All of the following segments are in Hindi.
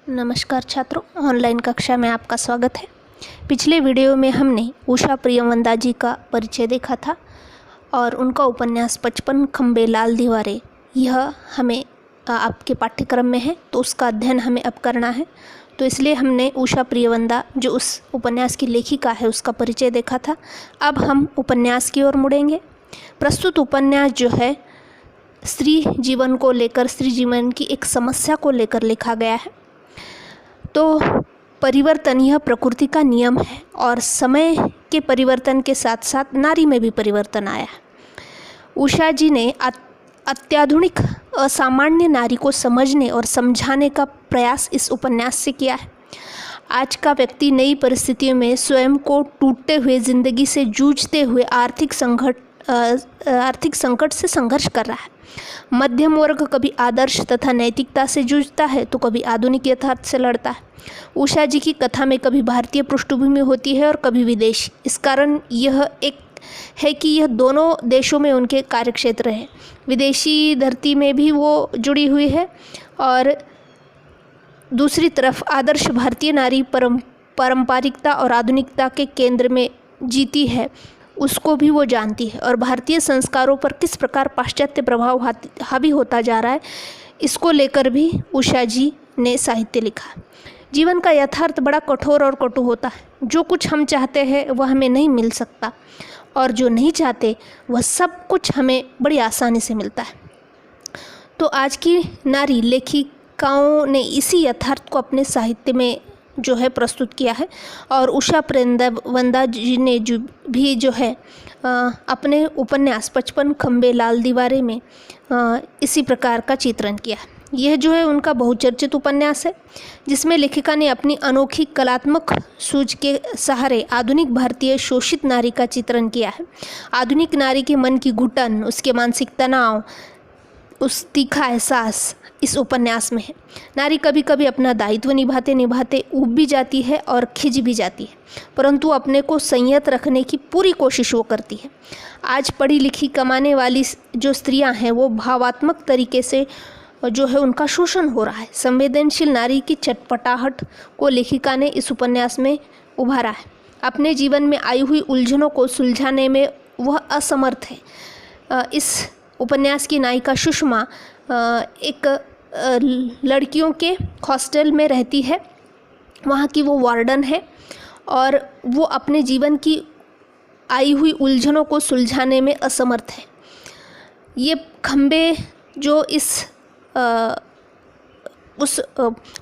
नमस्कार छात्रों, ऑनलाइन कक्षा में आपका स्वागत है। पिछले वीडियो में हमने उषा प्रियवंदा जी का परिचय देखा था और उनका उपन्यास 55 खंबे लाल दीवारें यह हमें आपके पाठ्यक्रम में है, तो उसका अध्ययन हमें अब करना है। तो इसलिए हमने उषा प्रियवंदा जो उस उपन्यास की लेखिका है उसका परिचय देखा था। अब हम उपन्यास की ओर मुड़ेंगे। प्रस्तुत उपन्यास जो है स्त्री जीवन को लेकर, स्त्री जीवन की एक समस्या को लेकर लिखा गया है। तो परिवर्तन यह प्रकृति का नियम है और समय के परिवर्तन के साथ साथ नारी में भी परिवर्तन आया है। उषा जी ने अत्याधुनिक असामान्य नारी को समझने और समझाने का प्रयास इस उपन्यास से किया है। आज का व्यक्ति नई परिस्थितियों में स्वयं को टूटते हुए, जिंदगी से जूझते हुए आर्थिक संकट से संघर्ष कर रहा है। मध्यम वर्ग कभी आदर्श तथा नैतिकता से जूझता है तो कभी आधुनिक यथार्थ से लड़ता है। उषा जी की कथा में कभी भारतीय पृष्ठभूमि होती है और कभी विदेशी। इस कारण यह एक है कि यह दोनों देशों में उनके कार्यक्षेत्र हैं। विदेशी धरती में भी वो जुड़ी हुई है और दूसरी तरफ आदर्श भारतीय नारी पारंपरिकता और आधुनिकता के केंद्र में जीती है, उसको भी वो जानती है। और भारतीय संस्कारों पर किस प्रकार पाश्चात्य प्रभाव हावी होता जा रहा है, इसको लेकर भी उषा जी ने साहित्य लिखा। जीवन का यथार्थ बड़ा कठोर और कटु होता है। जो कुछ हम चाहते हैं वह हमें नहीं मिल सकता और जो नहीं चाहते वह सब कुछ हमें बड़ी आसानी से मिलता है। तो आज की नारी लेखिकाओं ने इसी यथार्थ को अपने साहित्य में जो है प्रस्तुत किया है। और उषा प्रियवंदा जी ने जो है अपने उपन्यास 55 खंबे लाल दीवारें में इसी प्रकार का चित्रण किया है। यह जो है उनका बहुचर्चित उपन्यास है, जिसमें लेखिका ने अपनी अनोखी कलात्मक सूझ के सहारे आधुनिक भारतीय शोषित नारी का चित्रण किया है। आधुनिक नारी के मन की घुटन, उसके मानसिक तनाव, उस तीखा एहसास इस उपन्यास में है। नारी कभी कभी अपना दायित्व निभाते निभाते ऊब भी जाती है और खिंच भी जाती है, परंतु अपने को संयत रखने की पूरी कोशिश वो करती है। आज पढ़ी लिखी कमाने वाली जो स्त्रियां हैं वो भावात्मक तरीके से जो है उनका शोषण हो रहा है। संवेदनशील नारी की चटपटाहट को लेखिका ने इस उपन्यास में उभारा है। अपने जीवन में आई हुई उलझनों को सुलझाने में वह असमर्थ है। इस उपन्यास की नायिका सुषमा एक लड़कियों के हॉस्टल में रहती है, वहाँ की वो वार्डन है और वो अपने जीवन की आई हुई उलझनों को सुलझाने में असमर्थ है। ये खंबे जो उस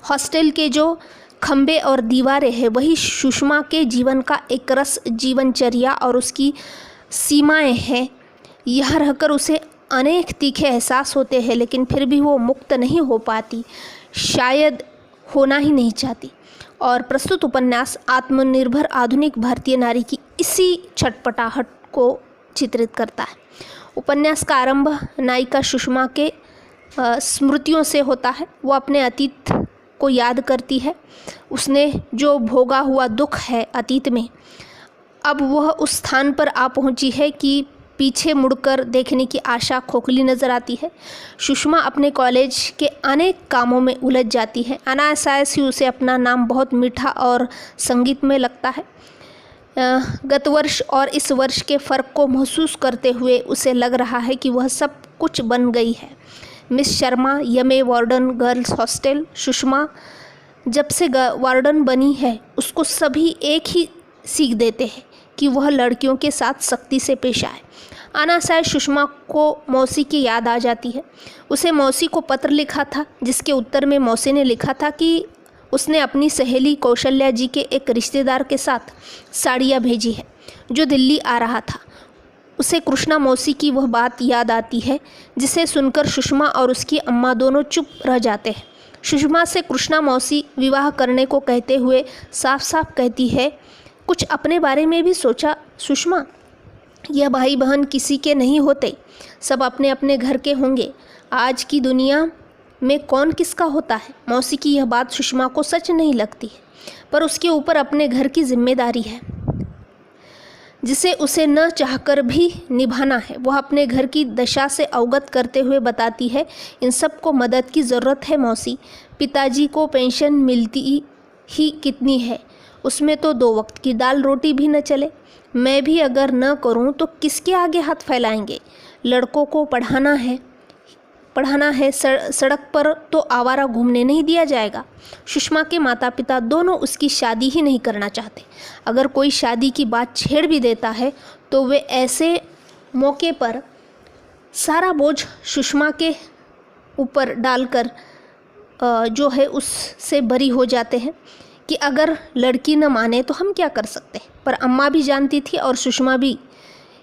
हॉस्टल के जो खंबे और दीवारें हैं वही सुषमा के जीवन का एक रस, जीवनचर्या और उसकी सीमाएं हैं। यह रहकर उसे अनेक तीखे एहसास होते हैं, लेकिन फिर भी वो मुक्त नहीं हो पाती, शायद होना ही नहीं चाहती। और प्रस्तुत उपन्यास आत्मनिर्भर आधुनिक भारतीय नारी की इसी छटपटाहट को चित्रित करता है। उपन्यास का आरंभ नायिका सुषमा के स्मृतियों से होता है। वो अपने अतीत को याद करती है। उसने जो भोगा हुआ दुख है अतीत में, अब वह उस स्थान पर आ पहुंची है कि पीछे मुड़कर देखने की आशा खोखली नज़र आती है। सुषमा अपने कॉलेज के अनेक कामों में उलझ जाती है। अनायास ही उसे अपना नाम बहुत मीठा और संगीतमय लगता है। गत वर्ष और इस वर्ष के फ़र्क को महसूस करते हुए उसे लग रहा है कि वह सब कुछ बन गई है। मिस शर्मा, यमे वार्डन गर्ल्स हॉस्टल। सुषमा जब से वार्डन बनी है उसको सभी एक ही सीख देते हैं कि वह लड़कियों के साथ सख्ती से पेश आए। अनायास सुषमा को मौसी की याद आ जाती है। उसे मौसी को पत्र लिखा था, जिसके उत्तर में मौसी ने लिखा था कि उसने अपनी सहेली कौशल्या जी के एक रिश्तेदार के साथ साड़ियाँ भेजी है जो दिल्ली आ रहा था। उसे कृष्णा मौसी की वह बात याद आती है, जिसे सुनकर सुषमा और उसकी अम्मा दोनों चुप रह जाते हैं। सुषमा से कृष्णा मौसी विवाह करने को कहते हुए साफ साफ कहती है, कुछ अपने बारे में भी सोचा सुषमा? यह भाई बहन किसी के नहीं होते, सब अपने अपने घर के होंगे। आज की दुनिया में कौन किसका होता है? मौसी की यह बात सुषमा को सच नहीं लगती है, पर उसके ऊपर अपने घर की जिम्मेदारी है। जिसे उसे न चाहकर भी निभाना है। वह अपने घर की दशा से अवगत करते हुए बताती है, इन सब को मदद की ज़रूरत है मौसी। पिताजी को पेंशन मिलती ही कितनी है, उसमें तो 2 वक्त की दाल रोटी भी न चले। मैं भी अगर न करूं तो किसके आगे हाथ फैलाएंगे। लड़कों को पढ़ाना है, सड़क पर तो आवारा घूमने नहीं दिया जाएगा। सुषमा के माता पिता दोनों उसकी शादी ही नहीं करना चाहते। अगर कोई शादी की बात छेड़ भी देता है तो वे ऐसे मौके पर सारा बोझ सुषमा के ऊपर डालकर जो है उससे बरी हो जाते हैं कि अगर लड़की न माने तो हम क्या कर सकते। पर अम्मा भी जानती थी और सुषमा भी,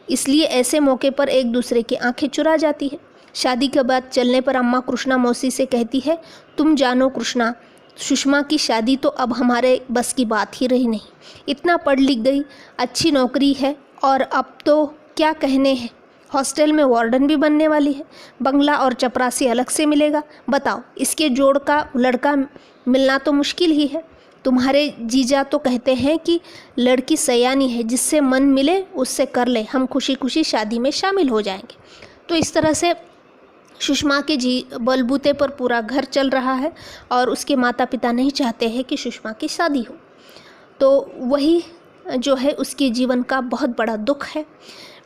इसलिए ऐसे मौके पर एक दूसरे की आंखें चुरा जाती है। शादी के बाद चलने पर अम्मा कृष्णा मौसी से कहती है, तुम जानो कृष्णा, सुषमा की शादी तो अब हमारे बस की बात ही रही नहीं। इतना पढ़ लिख गई, अच्छी नौकरी है और अब तो क्या कहने हैं, हॉस्टल में वार्डन भी बनने वाली है। बंगला और चपरासी अलग से मिलेगा। बताओ, इसके जोड़ का लड़का मिलना तो मुश्किल ही है। तुम्हारे जीजा तो कहते हैं कि लड़की सयानी है, जिससे मन मिले उससे कर ले, हम खुशी खुशी शादी में शामिल हो जाएंगे। तो इस तरह से सुषमा के बलबूते पर पूरा घर चल रहा है और उसके माता पिता नहीं चाहते हैं कि सुषमा की शादी हो। तो वही जो है उसके जीवन का बहुत बड़ा दुख है।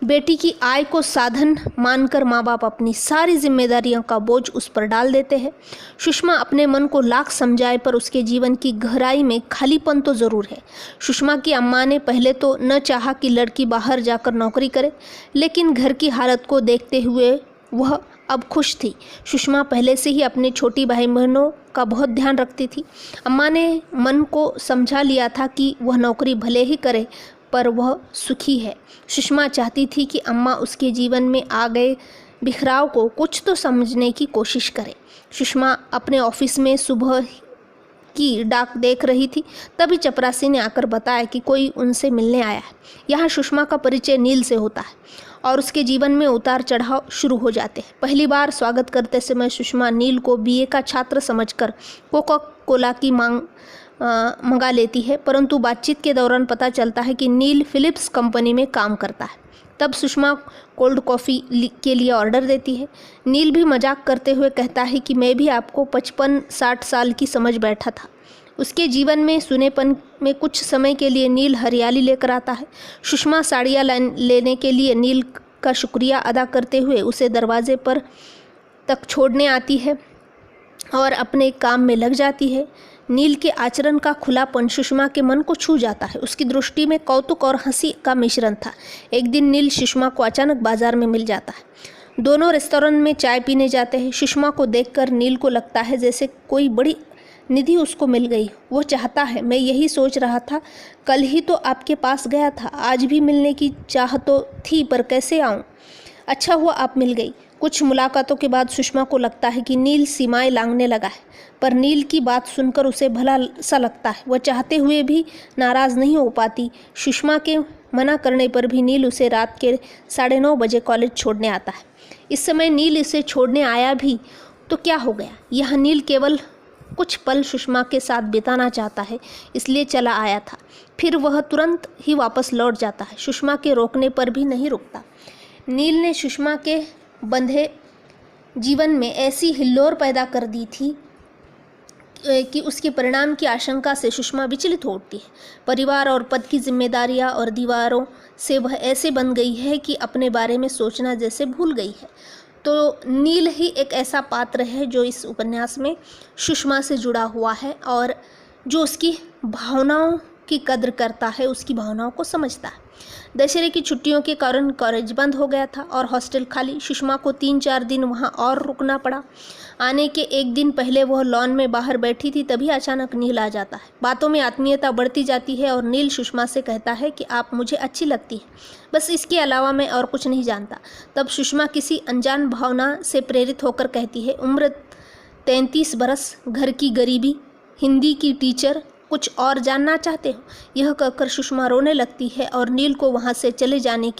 बेटी की आय को साधन मानकर माँ बाप अपनी सारी जिम्मेदारियों का बोझ उस पर डाल देते हैं। सुषमा अपने मन को लाख समझाए पर उसके जीवन की गहराई में खालीपन तो ज़रूर है। सुषमा की अम्मा ने पहले तो न चाहा कि लड़की बाहर जाकर नौकरी करे, लेकिन घर की हालत को देखते हुए वह अब खुश थी। सुषमा पहले से ही अपने छोटी भाई बहनों का बहुत ध्यान रखती थी। अम्मा ने मन को समझा लिया था कि वह नौकरी भले ही करे पर वह सुखी है। सुषमा चाहती थी कि अम्मा उसके जीवन में आ गए बिखराव को कुछ तो समझने की कोशिश करे। सुषमा अपने ऑफिस में सुबह की डाक देख रही थी, तभी चपरासी ने आकर बताया कि कोई उनसे मिलने आया है। यहाँ सुषमा का परिचय नील से होता है और उसके जीवन में उतार चढ़ाव शुरू हो जाते हैं। पहली बार स्वागत करते समय सुषमा नील को बीए का छात्र समझकर कोका कोला की मंगा लेती है, परंतु बातचीत के दौरान पता चलता है कि नील फिलिप्स कंपनी में काम करता है। तब सुषमा कोल्ड कॉफ़ी के लिए ऑर्डर देती है। नील भी मजाक करते हुए कहता है कि मैं भी आपको 55-60 साल की समझ बैठा था। उसके जीवन में सुनेपन में कुछ समय के लिए नील हरियाली लेकर आता है। सुषमा साड़ियाँ लेने के लिए नील का शुक्रिया अदा करते हुए उसे दरवाजे पर तक छोड़ने आती है और अपने काम में लग जाती है। नील के आचरण का खुलापन सुषमा के मन को छू जाता है। उसकी दृष्टि में कौतुक और हंसी का मिश्रण था। एक दिन नील सुषमा को अचानक बाजार में मिल जाता है। दोनों रेस्टोरेंट में चाय पीने जाते हैं। सुषमा को देखकर नील को लगता है जैसे कोई बड़ी निधि उसको मिल गई। वो चाहता है, मैं यही सोच रहा था, कल ही तो आपके पास गया था, आज भी मिलने की चाह तो थी पर कैसे आऊँ। अच्छा हुआ आप मिल गई। कुछ मुलाकातों के बाद सुषमा को लगता है कि नील सीमाएं लांघने लगा है, पर नील की बात सुनकर उसे भला सा लगता है। वह चाहते हुए भी नाराज़ नहीं हो पाती। सुषमा के मना करने पर भी नील उसे रात के 9:30 बजे कॉलेज छोड़ने आता है। इस समय नील इसे छोड़ने आया भी तो क्या हो गया। यह नील केवल कुछ पल सुषमा के साथ बिताना चाहता है, इसलिए चला आया था। फिर वह तुरंत ही वापस लौट जाता है। सुषमा के रोकने पर भी नहीं रुकता। नील ने सुषमा के बंधे जीवन में ऐसी हिल्लोर पैदा कर दी थी कि उसके परिणाम की आशंका से सुषमा विचलित हो उठती है। परिवार और पद की जिम्मेदारियां और दीवारों से वह ऐसे बन गई है कि अपने बारे में सोचना जैसे भूल गई है। तो नील ही एक ऐसा पात्र है जो इस उपन्यास में सुषमा से जुड़ा हुआ है और जो उसकी भावनाओं की कद्र करता है, उसकी भावनाओं को समझता है। दशहरे की छुट्टियों के कारण कॉलेज बंद हो गया था और हॉस्टल खाली। सुषमा को 3-4 दिन वहां और रुकना पड़ा। आने के एक दिन पहले वह लॉन में बाहर बैठी थी, तभी अचानक नील आ जाता है। बातों में आत्मीयता बढ़ती जाती है और नील सुषमा से कहता है कि आप मुझे अच्छी लगती है, बस इसके अलावा मैं और कुछ नहीं जानता। तब सुषमा किसी अनजान भावना से प्रेरित होकर कहती है, उम्र 33 बरस, घर की गरीबी, हिंदी की टीचर, कुछ और जानना चाहते हो। यह कहकर सुषमा रोने लगती है और नील को वहाँ से चले जाने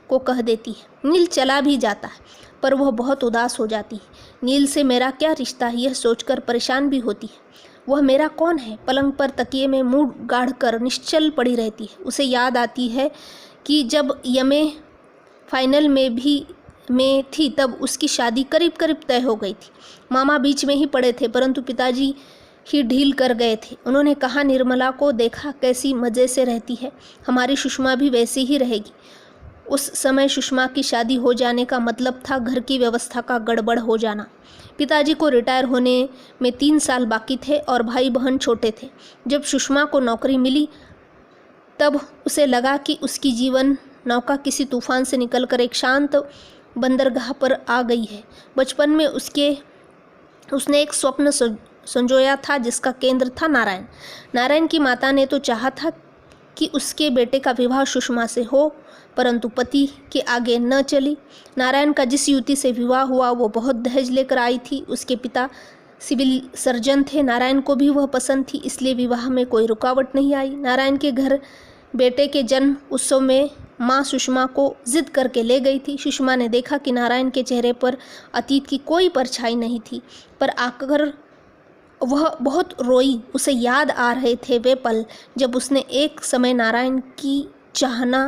को कह देती है। नील चला भी जाता है पर वह बहुत उदास हो जाती है। नील से मेरा क्या रिश्ता है, यह सोचकर परेशान भी होती है। वह मेरा कौन है। पलंग पर तकिए में मुंह गाढ़कर निश्चल पड़ी रहती है। उसे याद आती है कि जब यमे फाइनल में थी तब उसकी शादी करीब करीब तय हो गई थी। मामा बीच में ही पड़े थे, परंतु पिताजी ही ढील कर गए थे। उन्होंने कहा, निर्मला को देखा कैसी मज़े से रहती है, हमारी सुषमा भी वैसी ही रहेगी। उस समय सुषमा की शादी हो जाने का मतलब था घर की व्यवस्था का गड़बड़ हो जाना। पिताजी को रिटायर होने में 3 साल बाकी थे और भाई बहन छोटे थे। जब सुषमा को नौकरी मिली तब उसे लगा कि उसकी जीवन नौका किसी तूफान से निकलकर एक शांत बंदरगाह पर आ गई है। बचपन में उसने एक स्वप्न संजोया था जिसका केंद्र था नारायण। नारायण की माता ने तो चाहा था कि उसके बेटे का विवाह सुषमा से हो, परंतु पति के आगे न चली। नारायण का जिस युवती से विवाह हुआ वो बहुत दहेज लेकर आई थी। उसके पिता सिविल सर्जन थे। नारायण को भी वह पसंद थी, इसलिए विवाह में कोई रुकावट नहीं आई। नारायण के घर बेटे के जन्म उत्सव में माँ सुषमा को जिद करके ले गई थी। सुषमा ने देखा कि नारायण के चेहरे पर अतीत की कोई परछाई नहीं थी, पर आकर वह बहुत रोई। उसे याद आ रहे थे वे पल जब उसने एक समय नारायण की चाहना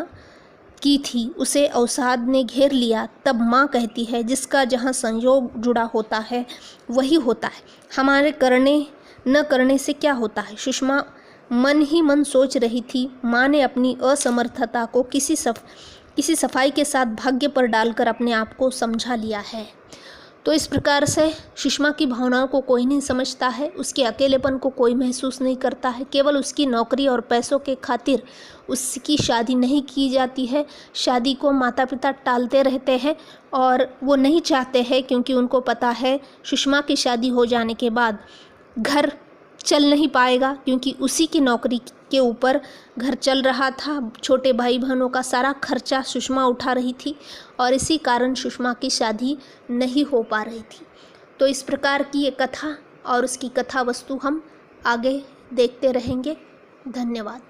की थी। उसे अवसाद ने घेर लिया। तब माँ कहती है, जिसका जहाँ संयोग जुड़ा होता है वही होता है, हमारे करने न करने से क्या होता है। सुषमा मन ही मन सोच रही थी। माँ ने अपनी असमर्थता को किसी सफाई के साथ भाग्य पर डालकर अपने आप को समझा लिया है। तो इस प्रकार से सुषमा की भावनाओं को कोई नहीं समझता है, उसके अकेलेपन को कोई महसूस नहीं करता है। केवल उसकी नौकरी और पैसों के खातिर उसकी शादी नहीं की जाती है। शादी को माता पिता टालते रहते हैं और वो नहीं चाहते हैं, क्योंकि उनको पता है सुषमा की शादी हो जाने के बाद घर चल नहीं पाएगा, क्योंकि उसी की नौकरी के ऊपर घर चल रहा था। छोटे भाई बहनों का सारा खर्चा सुषमा उठा रही थी और इसी कारण सुषमा की शादी नहीं हो पा रही थी। तो इस प्रकार की ये कथा और उसकी कथा वस्तु हम आगे देखते रहेंगे। धन्यवाद।